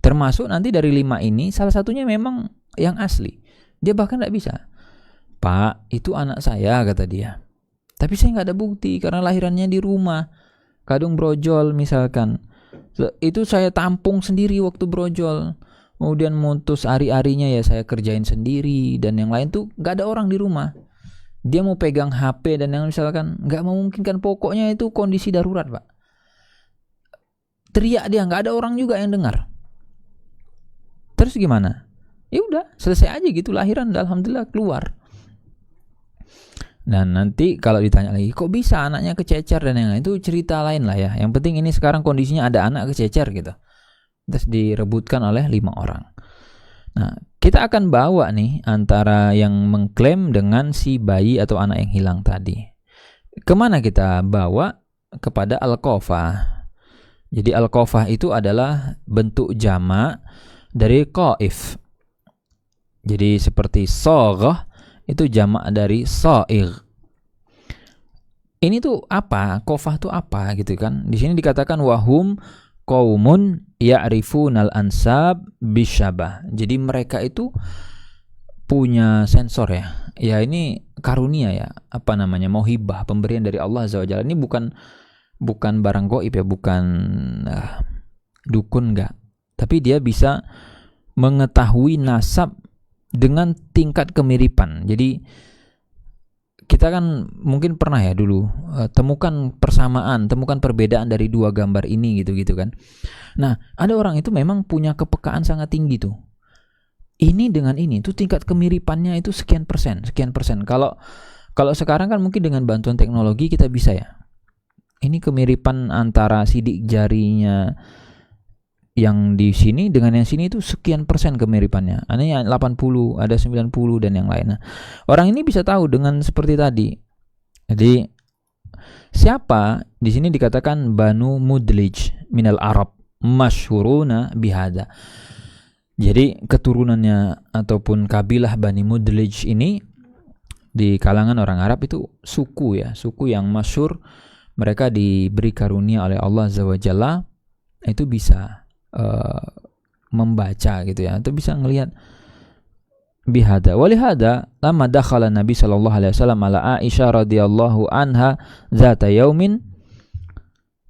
Termasuk nanti dari 5 ini salah satunya memang yang asli. Dia bahkan nggak bisa. Pak, itu anak saya kata dia. Tapi saya nggak ada bukti karena lahirannya di rumah, kadung brojol misalkan. Itu saya tampung sendiri waktu brojol. Kemudian mutus hari-harinya ya saya kerjain sendiri dan yang lain tuh nggak ada orang di rumah. Dia mau pegang HP dan yang misalkan nggak memungkinkan, pokoknya itu kondisi darurat Pak. Teriak dia, nggak ada orang juga yang dengar. Terus gimana? Ya udah, selesai aja gitu lahiran, alhamdulillah keluar. Dan nanti kalau ditanya lagi, kok bisa anaknya kececer dan yang lain, itu cerita lain lah ya. Yang penting ini sekarang kondisinya ada anak kececer gitu. Terus direbutkan oleh 5 orang. Nah, kita akan bawa nih antara yang mengklaim dengan si bayi atau anak yang hilang tadi. Kemana kita bawa? Kepada al-qafah. Jadi al-qafah itu adalah bentuk jamak dari qaif. Jadi seperti saghah itu jamak dari sa'ir. Ini tuh apa? Qafah tuh apa gitu kan? Di sini dikatakan wahum qaumun ya'rifunal ansab bisyabah. Jadi mereka itu punya sensor ya. Ya ini karunia ya, apa namanya? Mauhibah, pemberian dari Allah Azza wa Jalla. Ini bukan barang gaib ya, bukan dukun enggak. Tapi dia bisa mengetahui nasab dengan tingkat kemiripan. Jadi kita kan mungkin pernah ya dulu temukan persamaan, temukan perbedaan dari 2 gambar ini gitu kan. Nah, ada orang itu memang punya kepekaan sangat tinggi tuh. Ini dengan ini tuh tingkat kemiripannya itu sekian persen. Kalau sekarang kan mungkin dengan bantuan teknologi kita bisa ya. Ini kemiripan antara sidik jarinya yang di sini dengan yang sini itu sekian persen kemiripannya. Ada 80, ada 90 dan yang lain. Nah, orang ini bisa tahu dengan seperti tadi. Jadi siapa di sini dikatakan Banu Mudlij minal Arab masyhuruna bihada. Jadi keturunannya ataupun kabilah Bani Mudlij ini di kalangan orang Arab itu suku yang masyhur. Mereka diberi karunia oleh Allah Azza wa Jalla itu bisa membaca gitu ya, atau bisa ngelihat bihada. Walihada lama dakhala Nabi sallallahu alaihi wasallam ala Aisyah radhiyallahu anha zata yaumin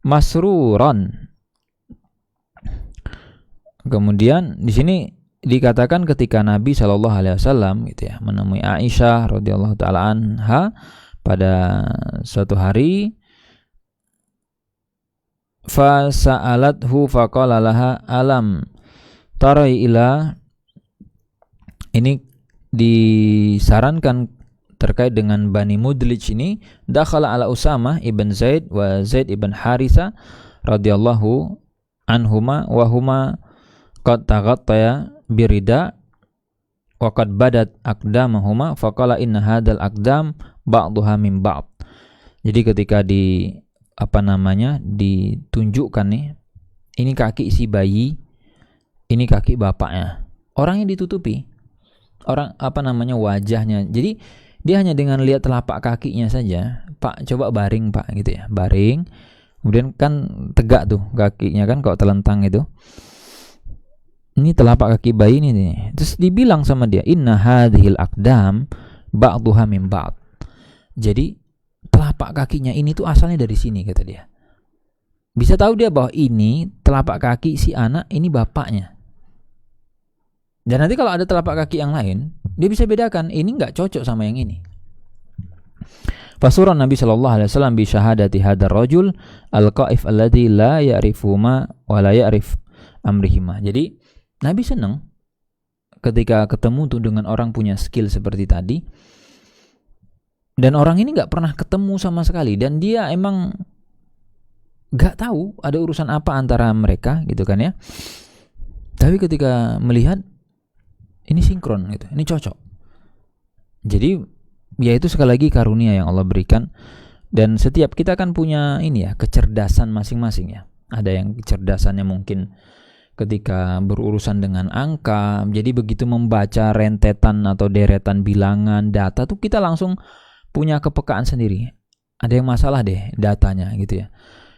masruran. Kemudian di sini dikatakan ketika Nabi sallallahu alaihi wasallam gitu ya menemui Aisyah radhiyallahu taala anha pada suatu hari, fa sa'alathu faqala laha alam tarai ila. Ini disarankan terkait dengan Bani Mudlij ini, dakhala ala Usamah ibn Zaid wa Zaid ibn Haritha radhiyallahu anhuma wa huma qad taghattaya birida wa qad badat aqdamahuma faqala inna hadzal aqdam ba'dhuha min ba'd. Jadi ketika ditunjukkan nih, ini kaki si bayi, ini kaki bapaknya. Orangnya ditutupi. orang wajahnya. Jadi dia hanya dengan lihat telapak kakinya saja, Pak coba baring Pak gitu ya, baring. Kemudian kan tegak tuh kakinya kan kalau telentang itu. Ini telapak kaki bayi ini nih. Terus dibilang sama dia, inna hadhil aqdam ba'duha min ba'd. Jadi telapak kakinya ini tuh asalnya dari sini kata dia. Bisa tahu dia bahwa ini telapak kaki si anak ini bapaknya. Dan nanti kalau ada telapak kaki yang lain, dia bisa bedakan ini nggak cocok sama yang ini. Fasurah Nabi sallallahu alaihi wasallam bi syahadati hadar rajul al-qaif alladhi la ya'rifu ma wa la ya'rif amrihima. Jadi Nabi senang ketika ketemu tuh dengan orang punya skill seperti tadi. Dan orang ini nggak pernah ketemu sama sekali dan dia emang nggak tahu ada urusan apa antara mereka gitu kan ya. Tapi ketika melihat ini sinkron gitu, ini cocok. Jadi ya itu sekali lagi karunia yang Allah berikan. Dan setiap kita kan punya ini ya, kecerdasan masing-masing ya. Ada yang kecerdasannya mungkin ketika berurusan dengan angka, jadi begitu membaca rentetan atau deretan bilangan data tuh kita langsung punya kepekaan sendiri. Ada yang masalah deh datanya gitu ya.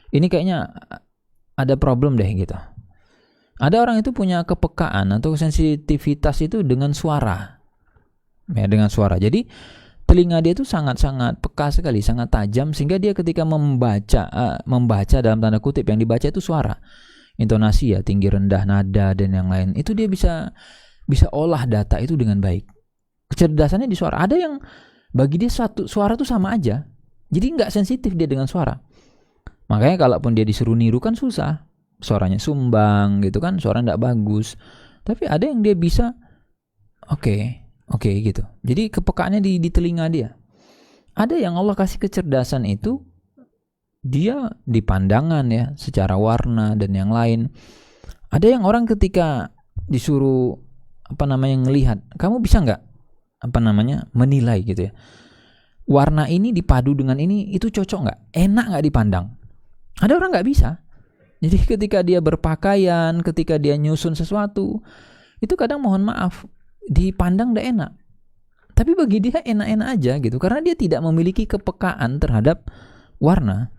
Ini kayaknya ada problem deh gitu. Ada orang itu punya kepekaan atau sensitivitas itu dengan suara. Ya, dengan suara. Jadi telinga dia itu sangat-sangat peka sekali, sangat tajam sehingga dia ketika membaca dalam tanda kutip yang dibaca itu suara. Intonasi ya, tinggi rendah, nada dan yang lain. Itu dia bisa olah data itu dengan baik. Kecerdasannya di suara. Ada yang bagi dia suara itu sama aja. Jadi enggak sensitif dia dengan suara. Makanya kalaupun dia disuruh niru kan susah. Suaranya sumbang gitu kan, suara enggak bagus. Tapi ada yang dia bisa oke gitu. Jadi kepekaannya di telinga dia. Ada yang Allah kasih kecerdasan itu dia di pandangan ya, secara warna dan yang lain. Ada yang orang ketika disuruh ngelihat, kamu bisa enggak menilai gitu ya. Warna ini dipadu dengan ini itu cocok enggak? Enak enggak dipandang? Ada orang enggak bisa. Jadi ketika dia berpakaian, ketika dia nyusun sesuatu, itu kadang mohon maaf, dipandang udah enak. Tapi bagi dia enak-enak aja gitu, karena dia tidak memiliki kepekaan terhadap warna.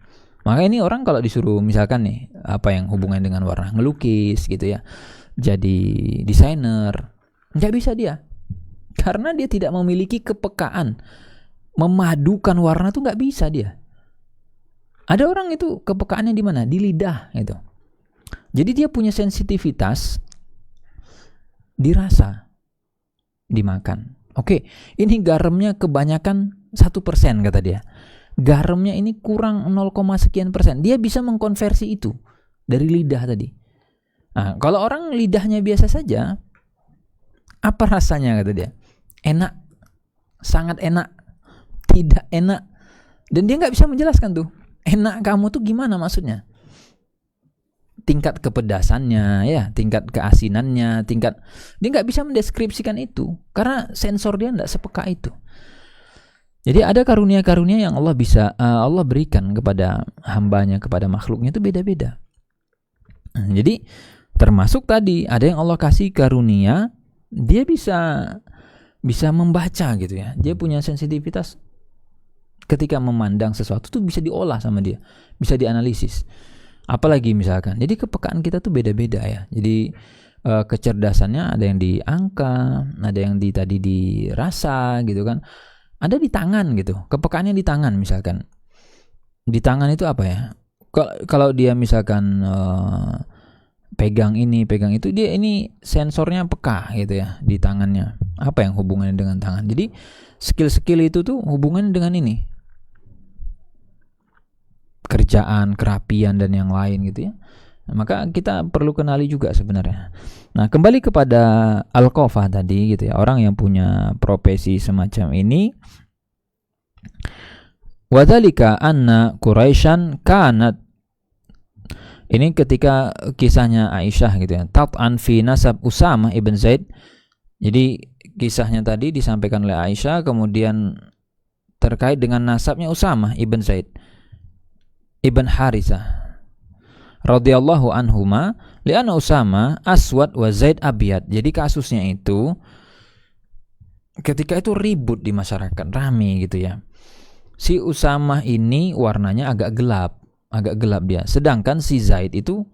Maka ini orang kalau disuruh misalkan nih, apa yang hubungan dengan warna, ngelukis gitu ya, jadi desainer, nggak bisa dia. Karena dia tidak memiliki kepekaan. Memadukan warna tuh nggak bisa dia. Ada orang itu kepekaannya di mana? Di lidah gitu. Jadi dia punya sensitivitas di rasa, dimakan. Oke, ini garamnya kebanyakan 1% kata dia. Garamnya ini kurang 0, sekian persen. Dia bisa mengkonversi itu dari lidah tadi. Nah, kalau orang lidahnya biasa saja, apa rasanya kata dia? Enak, sangat enak, tidak enak. Dan dia nggak bisa menjelaskan tuh. Enak kamu tuh gimana maksudnya? Tingkat kepedasannya ya, tingkat keasinannya, dia nggak bisa mendeskripsikan itu karena sensor dia nggak sepeka itu. Jadi ada karunia-karunia yang Allah berikan kepada hambanya, kepada makhluknya itu beda-beda. Jadi termasuk tadi ada yang Allah kasih karunia, dia bisa membaca gitu ya. Dia punya sensitivitas ketika memandang sesuatu tuh bisa diolah sama dia, bisa dianalisis. Apalagi misalkan, jadi kepekaan kita tuh beda-beda ya. Jadi kecerdasannya ada yang di angka, ada yang tadi di rasa gitu kan, ada di tangan gitu. Kepekaannya di tangan misalkan. Di tangan itu apa ya? Kalau dia misalkan pegang ini, pegang itu, dia ini sensornya peka gitu ya di tangannya. Apa yang hubungannya dengan tangan? Jadi skill-skill itu tuh hubungannya dengan ini. Kerjaan, kerapian dan yang lain gitu ya. Maka kita perlu kenali juga sebenarnya. Nah, kembali kepada Al-Qafah tadi gitu ya, orang yang punya profesi semacam ini. Wadzalika anna Quraisyan kanat, ini ketika kisahnya Aisyah gitu ya, tat'an fi nasab Usamah ibn Zaid. Jadi kisahnya tadi disampaikan oleh Aisyah, kemudian terkait dengan nasabnya Usamah ibn Zaid ibn Harithah radhiyallahu anhuma, li'anna Usama aswad wa Zaid abyad. Jadi kasusnya itu ketika itu ribut di masyarakat, rame gitu ya. Si Usamah ini warnanya agak gelap dia. Sedangkan si Zaid itu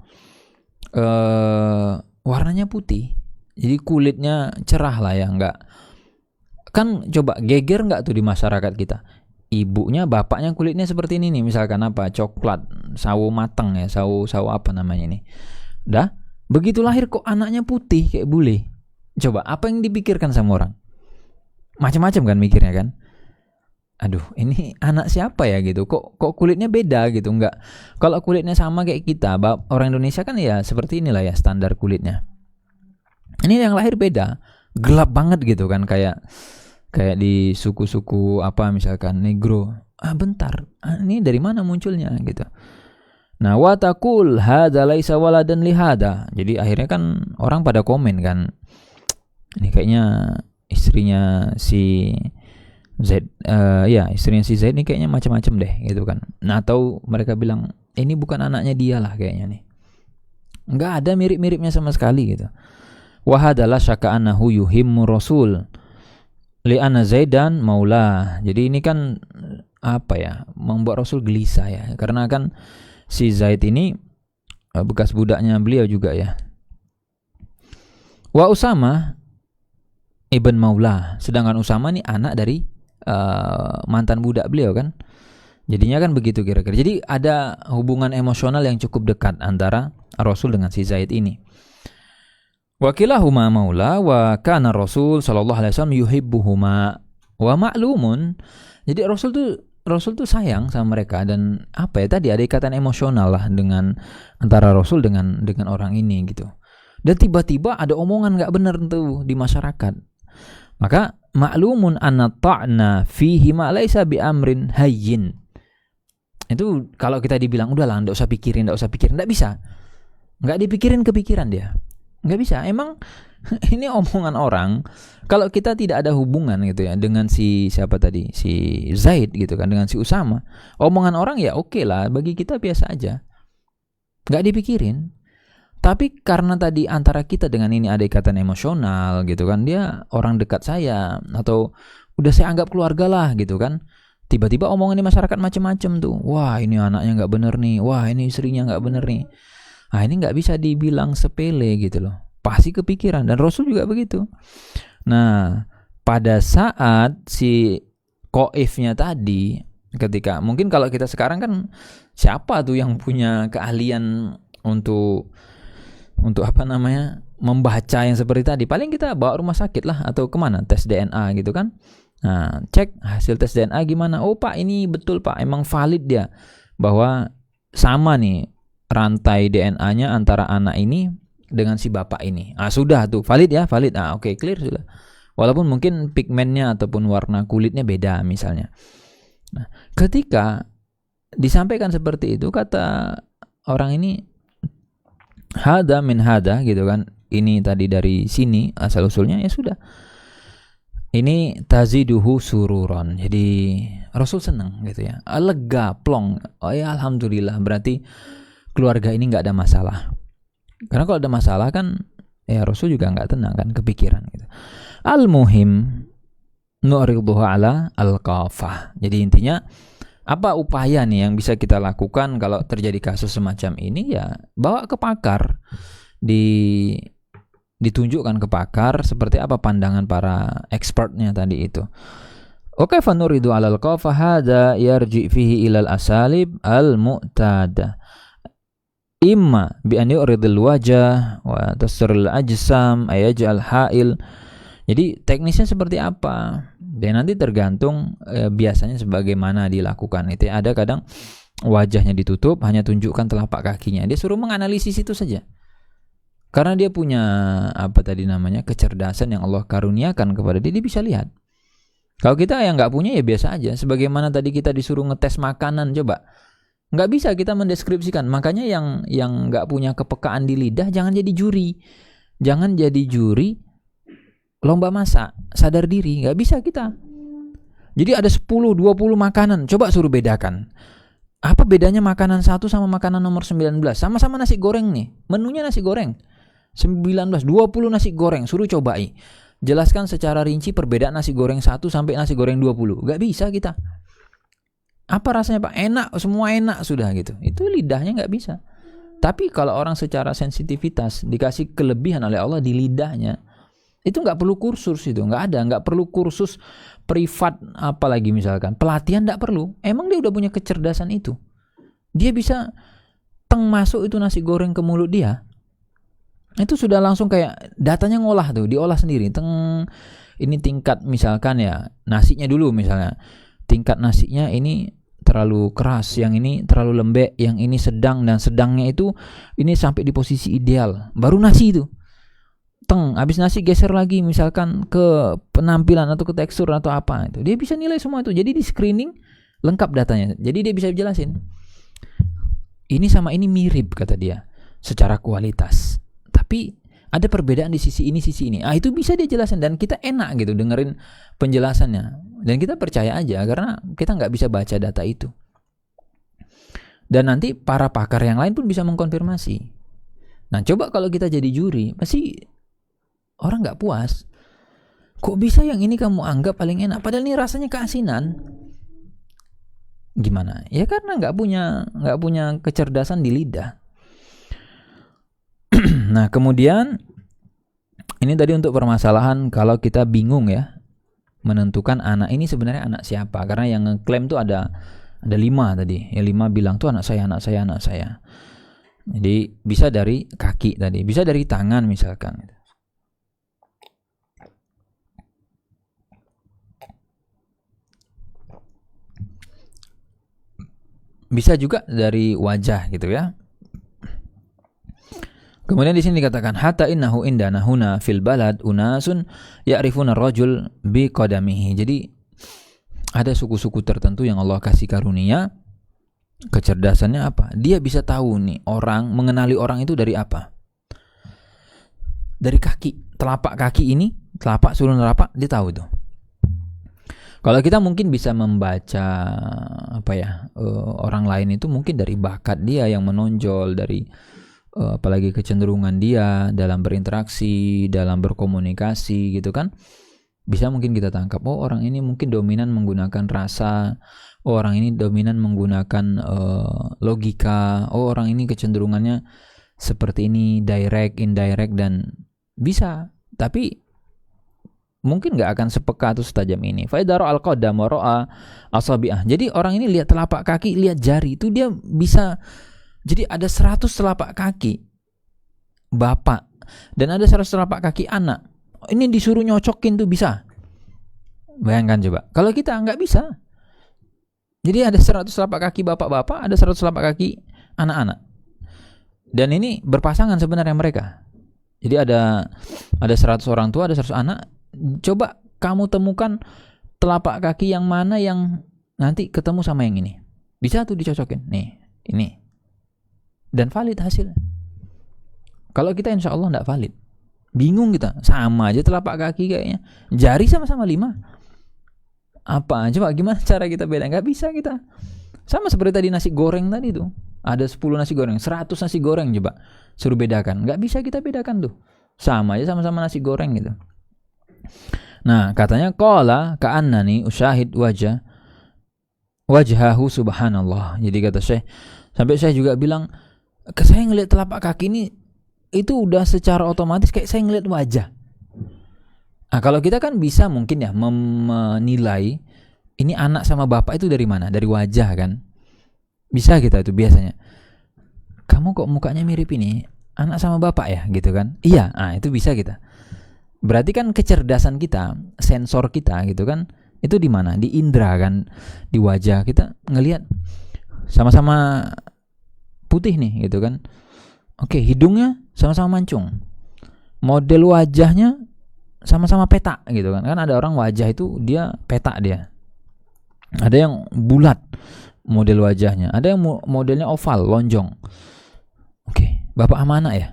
warnanya putih. Jadi kulitnya cerah lah ya, enggak. Kan coba geger enggak tuh di masyarakat kita? Ibunya, bapaknya kulitnya seperti ini nih, misalkan apa? Coklat, sawo mateng ya, sawo apa namanya ini. Dah, begitu lahir kok anaknya putih kayak bule. Coba apa yang dipikirkan sama orang? Macam-macam kan mikirnya kan? Aduh, ini anak siapa ya gitu? Kok kulitnya beda gitu? Enggak. Kalau kulitnya sama kayak kita, orang Indonesia kan ya seperti inilah ya standar kulitnya. Ini yang lahir beda, gelap banget gitu kan, kayak di suku-suku apa misalkan negro. Bentar, ini dari mana munculnya gitu. Nah, watakul hadza laisa waladan li hada. Jadi akhirnya kan orang pada komen kan, ini kayaknya istrinya si Zaid, istrinya si Zaid ini kayaknya macam-macam deh gitu kan. Nah, atau mereka bilang ini bukan anaknya dia lah kayaknya nih. Enggak ada mirip-miripnya sama sekali gitu. Wa hadalah syaka annahu yuhimmu rasul li anna Zaidan maula. Jadi ini kan apa ya, membuat Rasul gelisah ya, karena kan si Zaid ini bekas budaknya beliau juga ya. Wa Usama ibn Maula, sedangkan Usama ini anak dari mantan budak beliau kan. Jadinya kan begitu kira-kira. Jadi ada hubungan emosional yang cukup dekat antara Rasul dengan si Zaid ini. Wa kilahuma maula wa kana Rasul sallallahu alaihi wasallam yuhibbuhuma wa ma'lumun. Jadi Rasul tuh sayang sama mereka, dan apa ya tadi, ada ikatan emosional lah dengan antara Rasul dengan orang ini gitu. Dan tiba-tiba ada omongan enggak benar tuh di masyarakat. Maka ma'lumun anna ta'na fihi ma laisa bi amrin hayyin. Itu kalau kita dibilang udahlah enggak usah pikirin, enggak bisa. Enggak dipikirin kepikiran dia. Nggak bisa, emang ini omongan orang. Kalau kita tidak ada hubungan gitu ya dengan si siapa tadi, si Zaid gitu kan, dengan si Usama, omongan orang ya oke lah, bagi kita biasa aja, nggak dipikirin. Tapi karena tadi antara kita dengan ini ada ikatan emosional gitu kan, dia orang dekat saya atau udah saya anggap keluarga lah gitu kan, tiba-tiba omongan di masyarakat macam-macam tuh. Wah, ini anaknya nggak bener nih, wah ini istrinya nggak bener nih. Nah, ini nggak bisa dibilang sepele gitu loh, pasti kepikiran, dan Rasul juga begitu. Nah, pada saat si Qaifnya tadi, ketika mungkin kalau kita sekarang kan siapa tuh yang punya keahlian untuk apa namanya, membaca yang seperti tadi, paling kita bawa rumah sakit lah atau kemana, tes DNA gitu kan. Nah, cek hasil tes DNA gimana, oh pak ini betul pak, emang valid dia bahwa sama nih rantai DNA-nya antara anak ini dengan si bapak ini. Sudah tuh valid ya, valid. Oke, clear sudah. Walaupun mungkin pigmennya ataupun warna kulitnya beda misalnya. Nah, ketika disampaikan seperti itu, kata orang ini hada min hada gitu kan. Ini tadi dari sini asal usulnya, ya sudah. Ini taziduhu sururon. Jadi Rasul senang gitu ya. Lega, plong. Oh ya alhamdulillah, berarti keluarga ini nggak ada masalah. Karena kalau ada masalah kan ya Rasul juga nggak tenang kan, kepikiran gitu. Al-muhim nu'riduhu ala al-qafah. Jadi intinya apa upaya nih yang bisa kita lakukan kalau terjadi kasus semacam ini, ya bawa ke pakar, ditunjukkan ke pakar seperti apa pandangan para expertnya tadi itu. Oke, fa nuridu ala al-qafah hada yarji fihi ilal asalib al-mu'tada. Imma bi an yuridil wajah wa tasril ajsam ayaj'al ha'il. Jadi teknisnya seperti apa? Dan nanti tergantung biasanya sebagaimana dilakukan. Itu ada kadang wajahnya ditutup, hanya tunjukkan telapak kakinya. Dia suruh menganalisis itu saja. Karena dia punya apa tadi namanya, kecerdasan yang Allah karuniakan kepada dia, dia bisa lihat. Kalau kita yang nggak punya ya biasa aja. Sebagaimana tadi kita disuruh ngetes makanan, coba. Nggak bisa kita mendeskripsikan. Makanya yang nggak punya kepekaan di lidah jangan jadi juri. Jangan jadi juri lomba masak, sadar diri. Nggak bisa kita. Jadi ada 10-20 makanan, coba suruh bedakan. Apa bedanya makanan satu sama makanan nomor 19? Sama-sama nasi goreng nih. Menunya nasi goreng. 19, 20 nasi goreng, suruh cobai. jelaskan secara rinci perbedaan nasi goreng 1 sampai nasi goreng 20. Gak bisa kita. Apa rasanya Pak? Enak, semua enak sudah gitu. Itu lidahnya gak bisa. Tapi kalau orang secara sensitivitas dikasih kelebihan oleh Allah di lidahnya, itu gak perlu kursus itu. Gak perlu kursus privat apalagi misalkan. Pelatihan gak perlu. Emang dia udah punya kecerdasan itu. Dia bisa masuk itu nasi goreng ke mulut dia, itu sudah langsung kayak datanya ngolah tuh, diolah sendiri. Ini tingkat misalkan ya nasinya dulu misalnya, tingkat nasinya ini terlalu keras, yang ini terlalu lembek, yang ini sedang, dan sedangnya itu ini sampai di posisi ideal, baru nasi itu. Habis nasi geser lagi misalkan ke penampilan atau ke tekstur atau apa itu, dia bisa nilai semua itu. Jadi di screening lengkap datanya, jadi dia bisa jelasin. Ini sama ini mirip kata dia secara kualitas, tapi ada perbedaan di sisi ini. Itu bisa dia jelasin dan kita enak gitu dengerin penjelasannya, dan kita percaya aja karena kita nggak bisa baca data itu. Dan nanti para pakar yang lain pun bisa mengkonfirmasi. Nah coba kalau kita jadi juri, pasti orang nggak puas. Kok bisa yang ini kamu anggap paling enak, padahal ini rasanya keasinan. Gimana? Ya karena nggak punya kecerdasan di lidah. Nah kemudian ini tadi untuk permasalahan kalau kita bingung ya menentukan anak ini sebenarnya anak siapa, karena yang ngeklaim tuh ada 5 tadi. Yang 5 bilang tuh anak saya. Jadi bisa dari kaki tadi, bisa dari tangan misalkan. Bisa juga dari wajah gitu ya. Kemudian di sini dikatakan hatta innahu indana huna fil balad unasun ya'rifuna ar-rajul bi qadamihi. Jadi ada suku-suku tertentu yang Allah kasih karunia kecerdasannya apa? Dia bisa tahu nih orang, mengenali orang itu dari apa? Dari kaki, telapak kaki ini, telapak sulur telapak, dia tahu itu. Kalau kita mungkin bisa membaca orang lain itu mungkin dari bakat dia yang menonjol, dari apalagi kecenderungan dia dalam berinteraksi, dalam berkomunikasi gitu kan. Bisa mungkin kita tangkap, oh orang ini mungkin dominan menggunakan rasa, oh orang ini dominan menggunakan logika, oh orang ini kecenderungannya seperti ini, direct, indirect, dan bisa. Tapi mungkin gak akan sepeka atau setajam ini. Faidaro al-qadam wa ra'a asabi'ah. Jadi orang ini lihat telapak kaki, lihat jari, itu dia bisa. Jadi ada 100 telapak kaki bapak dan ada 100 telapak kaki anak. Ini disuruh nyocokin tuh bisa. Bayangkan coba. Kalau kita nggak bisa. Jadi ada 100 telapak kaki bapak-bapak, ada 100 telapak kaki anak-anak. Dan ini berpasangan sebenarnya mereka. Jadi ada 100 orang tua, ada 100 anak. Coba kamu temukan telapak kaki yang mana yang nanti ketemu sama yang ini. Bisa tuh dicocokin. Nih, ini. Dan valid hasilnya. Kalau kita insya Allah enggak valid. Bingung kita. Sama aja telapak kaki kayaknya. Jari sama-sama 5. Apa? Coba gimana cara kita beda? Enggak bisa kita. Sama seperti tadi nasi goreng tadi tuh. Ada 10 nasi goreng, 100 nasi goreng coba. Suruh bedakan. Enggak bisa kita bedakan tuh. Sama aja sama-sama nasi goreng gitu. Nah, katanya qala ka'annani usyahid wajhahu subhanallah. Jadi kata Syekh, sampai saya juga bilang, saya ngelihat telapak kaki ini itu udah secara otomatis kayak saya ngelihat wajah. Nah, kalau kita kan bisa mungkin ya menilai ini anak sama bapak itu dari mana? Dari wajah kan? Bisa kita itu biasanya. Kamu kok mukanya mirip ini? Anak sama bapak ya gitu kan? Iya, itu bisa kita. Berarti kan kecerdasan kita, sensor kita gitu kan, itu di mana? Di indera kan, di wajah kita ngelihat sama-sama putih nih gitu kan. Oke, hidungnya sama-sama mancung. Model wajahnya sama-sama peta gitu kan. Kan ada orang wajah itu dia peta dia. Ada yang bulat model wajahnya, ada yang modelnya oval, lonjong. Oke, bapak sama anak ya?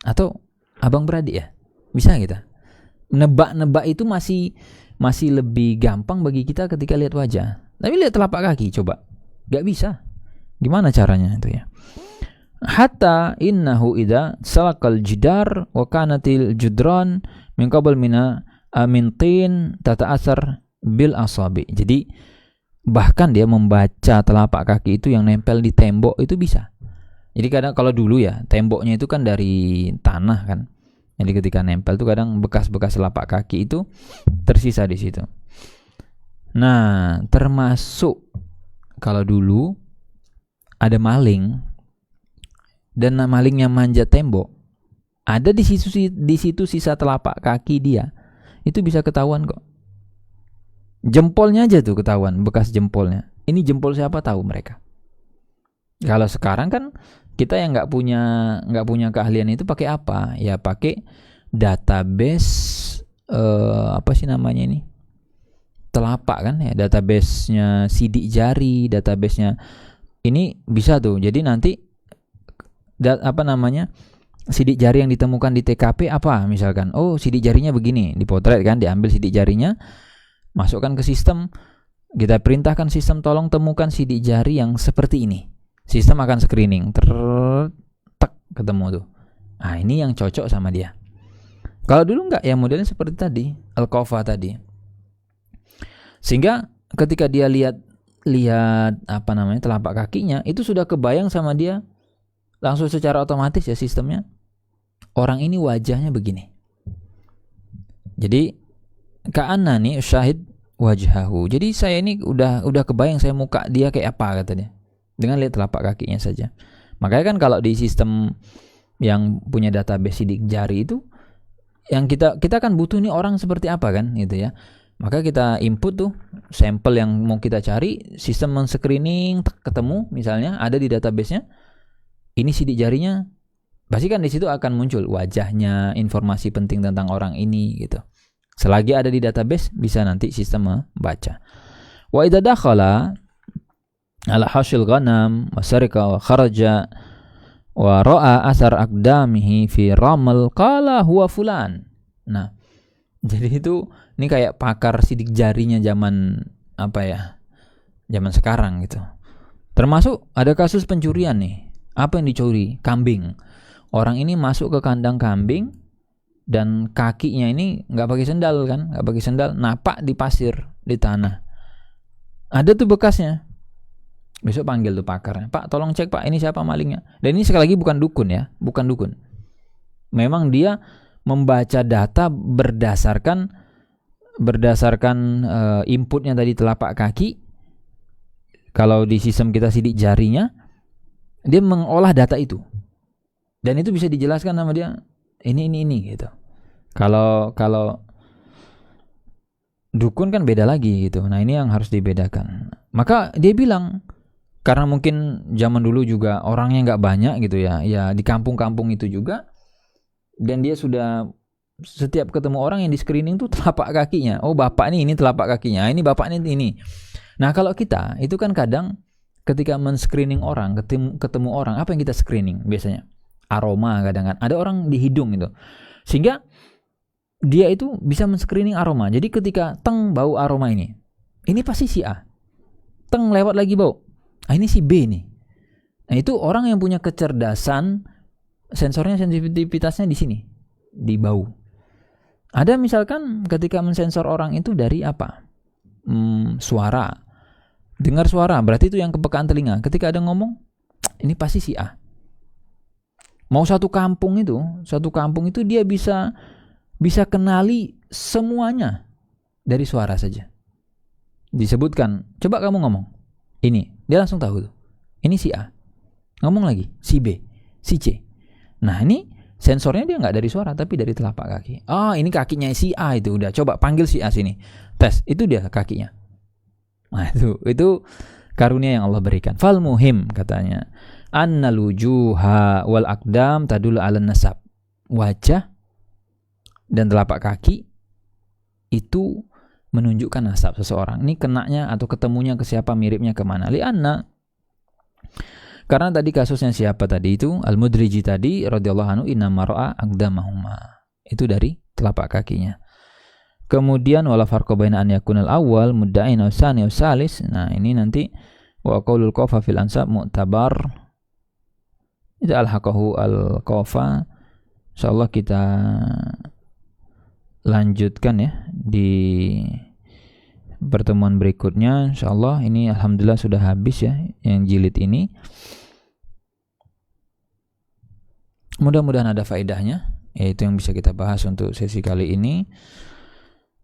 Atau abang beradik ya? Bisa kita. Nebak-nebak itu masih lebih gampang bagi kita ketika lihat wajah. Tapi lihat telapak kaki coba. Gak bisa. Gimana caranya itu ya? hatta innahu idza salakal jidar wa kanatil judran min qabl mina min tin tata'athar bil asabi. Jadi bahkan dia membaca telapak kaki itu yang nempel di tembok itu bisa. Jadi kadang kalau dulu ya temboknya itu kan dari tanah kan. Jadi ketika nempel tuh kadang bekas-bekas telapak kaki itu tersisa di situ. Nah, termasuk kalau dulu ada maling dan malingnya manjat tembok, ada di situ sisa telapak kaki dia. Itu bisa ketahuan kok. Jempolnya aja tuh ketahuan, bekas jempolnya. Ini jempol siapa tahu mereka. Kalau sekarang kan kita yang nggak punya keahlian itu pakai apa? Ya pakai database apa sih namanya ini? Telapak kan ya, database-nya sidik jari, database-nya ini bisa tuh. Jadi nanti sidik jari yang ditemukan di TKP apa misalkan. Oh, sidik jarinya begini, dipotret kan, diambil sidik jarinya, masukkan ke sistem. Kita perintahkan sistem tolong temukan sidik jari yang seperti ini. Sistem akan screening, tek ketemu tuh. Ah, ini yang cocok sama dia. Kalau dulu enggak, ya modelnya seperti tadi, Al-Qafa tadi. Sehingga ketika dia lihat telapak kakinya, itu sudah kebayang sama dia langsung secara otomatis ya sistemnya. Orang ini wajahnya begini. Jadi ka'annani syahid wajhahu. Jadi saya ini udah kebayang saya muka dia kayak apa kata dia. Dengan lihat telapak kakinya saja. Makanya kan kalau di sistem yang punya database sidik jari itu, yang kita kan butuh nih orang seperti apa kan gitu ya. Maka kita input tuh sampel yang mau kita cari, sistem men-screening ketemu misalnya ada di database-nya. Ini sidik jarinya, pasti kan di situ akan muncul wajahnya, informasi penting tentang orang ini gitu. Selagi ada di database bisa nanti sistem membaca. Wa idza dakhala ala hasil ghanam wa sarika wa kharaja wa ra'a asar aqdamihi fi ramal qala huwa fulan. Nah, jadi itu ini kayak pakar sidik jarinya zaman zaman sekarang gitu. Termasuk ada kasus pencurian nih. Apa yang dicuri? Kambing. Orang ini masuk ke kandang kambing dan kakinya ini nggak pakai sendal kan, napak di pasir di tanah. Ada tuh bekasnya. Besok panggil tuh pakarnya, Pak tolong cek Pak, ini siapa malingnya. Dan ini sekali lagi bukan dukun ya, bukan dukun. Memang dia membaca data berdasarkan inputnya tadi telapak kaki. Kalau di sistem kita sidik jarinya, dia mengolah data itu. Dan itu bisa dijelaskan sama dia, ini gitu. Kalau dukun kan beda lagi gitu. Nah, ini yang harus dibedakan. Maka dia bilang, karena mungkin zaman dulu juga orangnya nggak banyak gitu ya di kampung-kampung itu juga, dan dia sudah setiap ketemu orang yang di screening tuh telapak kakinya. Oh, bapak ini telapak kakinya, ini bapak ini. Nah, kalau kita itu kan kadang ketika men-screening orang, ketemu orang, apa yang kita screening biasanya? Aroma kadang kan. Ada orang di hidung itu. Sehingga dia itu bisa men-screening aroma. Jadi ketika bau aroma ini pasti si A. Lewat lagi bau. Ini si B nih. Nah, itu orang yang punya kecerdasan, sensornya, sensitivitasnya di sini, di bau. Ada misalkan ketika mensensor orang itu dari apa? Suara. Dengar suara, berarti itu yang kepekaan telinga. Ketika ada ngomong, ini pasti si A. Mau satu kampung itu dia bisa kenali semuanya dari suara saja. Disebutkan, coba kamu ngomong. Ini, dia langsung tahu tuh. Ini si A. Ngomong lagi, si B, si C. Nah, ini sensornya dia nggak dari suara, tapi dari telapak kaki. Oh, ini kakinya si A itu udah. Coba panggil si A sini. Tes, itu dia kakinya. Nah, itu karunia yang Allah berikan. Fal muhim katanya. Annal wujuha wal aqdam tadul 'alan nasab. Wajah dan telapak kaki itu menunjukkan nasab seseorang. Ini kenanya atau ketemunya ke siapa, miripnya kemana. Lianna, karena tadi kasusnya siapa tadi itu, Al-Mudriji tadi radhiyallahu anhu, innama ra'a aqdamahuma. Itu dari telapak kakinya. Kemudian wala farqa baina an yakunal awwal mudda'in aw tsani aw tsalits. Nah, ini nanti wa qaulul qafa fil ansab mu'tabar Itu alhaqahu al-qafa. Insyaallah kita lanjutkan ya di pertemuan berikutnya. Insyaallah ini alhamdulillah sudah habis ya yang jilid ini. Mudah-mudahan ada faedahnya, yaitu yang bisa kita bahas untuk sesi kali ini.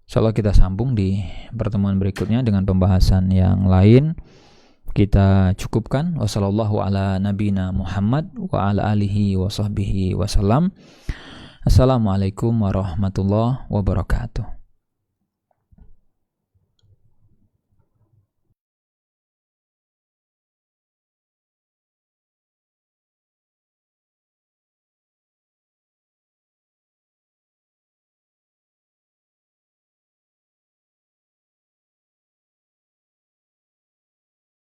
Insyaallah kita sambung di pertemuan berikutnya dengan pembahasan yang lain. Kita cukupkan. Wassallallahu ala nabina Muhammad wa ala alihi wa sahbihi wasallam. Assalamualaikum warahmatullahi wabarakatuh.